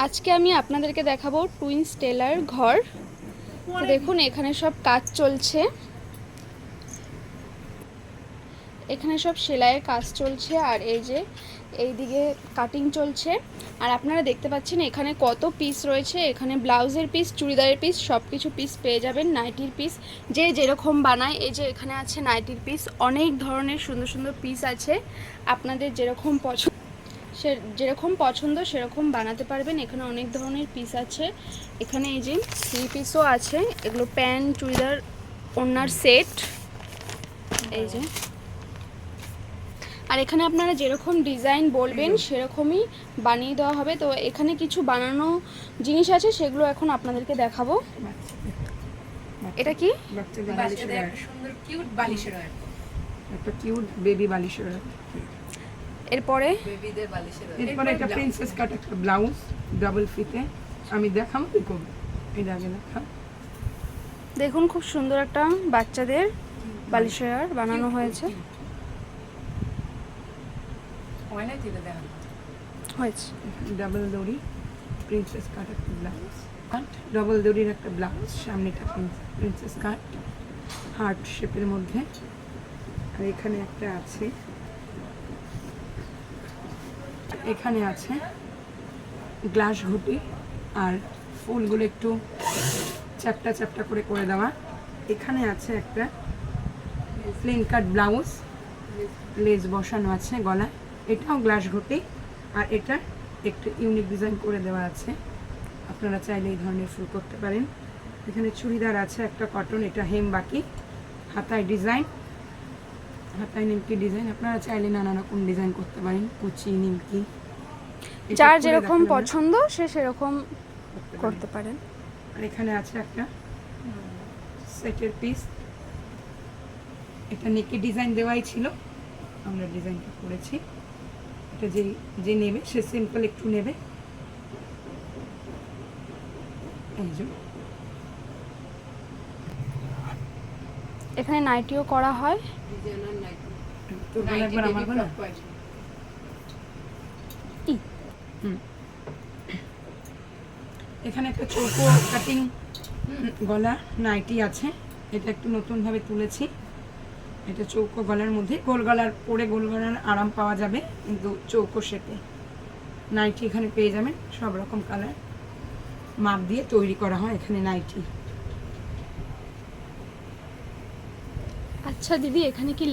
আজকে আমি আপনাদেরকে দেখাবো টুইন্স টেলার ঘর। তো দেখুন এখানে সব কাজ চলছে, এখানে সব সেলাইয়ের কাজ চলছে আর এই যে এইদিকে কাটিং চলছে। আর আপনারা দেখতে পাচ্ছেন এখানে কত পিস রয়েছে। এখানে ব্লাউজের পিস, চুড়িদারের পিস, সব কিছু পিস পেয়ে যাবেন। নাইটির পিস যে যেরকম বানায়, এই যে এখানে আছে নাইটির পিস, অনেক ধরনের সুন্দর সুন্দর পিস আছে। আপনাদের যেরকম পছন্দ সেরকম বানাতে পারবেন। এখানে অনেক ধরনের পিস আছে। এখানে এই যে থ্রি পিসও আছে, এগুলো প্যান্ট, চুড়িদার, ওড়নার সেট। এই যে, আর এখানে আপনারা যেরকম ডিজাইন বলবেন সেরকমই বানিয়ে দেওয়া হবে। তো এখানে কিছু বানানো জিনিস আছে, সেগুলো এখন আপনাদেরকে দেখাবো। এটা কি? সুন্দর কিউট বালিশের একটা কিউট বেবি বালিশের। এরপরে এরপরে একটা প্রিন্সেস কাট একটা ব্লাউজ ডাবল ফিতে আমি দেখাবো। কি করব এটা আগে দেখা। দেখুন খুব সুন্দর একটা বাচ্চাদের বালিশের বানানো হয়েছে। ডাবল দড়ি প্রিন্সেস কাট একটা ব্লাউজ, ডাবল দড়ির একটা ব্লাউজ, সামনেটা প্রিন্সেস কাট হার্ট শেপের মধ্যে। আর এখানে একটা আছে, এখানে আছে গ্লাস ঘুটি আর ফুলগুলো একটু চ্যাপটা চ্যাপটা করে করে দেওয়া। এখানে আছে একটা প্লেন কাট ব্লাউজ, লেস বসানো আছে গলায়, এটাও গ্লাস ঘুটি। আর এটা একটু ইউনিক ডিজাইন করে দেওয়া আছে, আপনারা চাইলে এই ধরনের ফুল করতে পারেন। এখানে চুড়িদার আছে একটা কটন, এটা হেম বাকি, হাতায় ডিজাইন, হাতায় নিমকি ডিজাইন। আপনারা চাইলে নানা রকম ডিজাইন করতে পারেন, কুচি নিমকি, যার যেরকম পছন্দ সে সেরকম করতে পারেন। আর এখানে আছে একটা সেটের পিস, এটা নেকে ডিজাইন দেওয়াই ছিল, আমরা ডিজাইনটা করেছি। এটা যে নেবে সে সিম্পল একটু নেবে। এই যে এখানে নাইটিও করা হয়। এখানে একটা চৌকো কাটিং গলা নাইটি আছে, এটা একটু নতুনভাবে তুলেছি। এটা চৌকো গলার মধ্যে, গোল গলার পরে গোল গলার আরাম পাওয়া যাবে, কিন্তু চৌকো শেপে নাইটি এখানে পেয়ে যাবেন। সব রকম কালার মাপ দিয়ে তৈরি করা হয় এখানে নাইটি। আচ্ছা দিদি, এখানে কি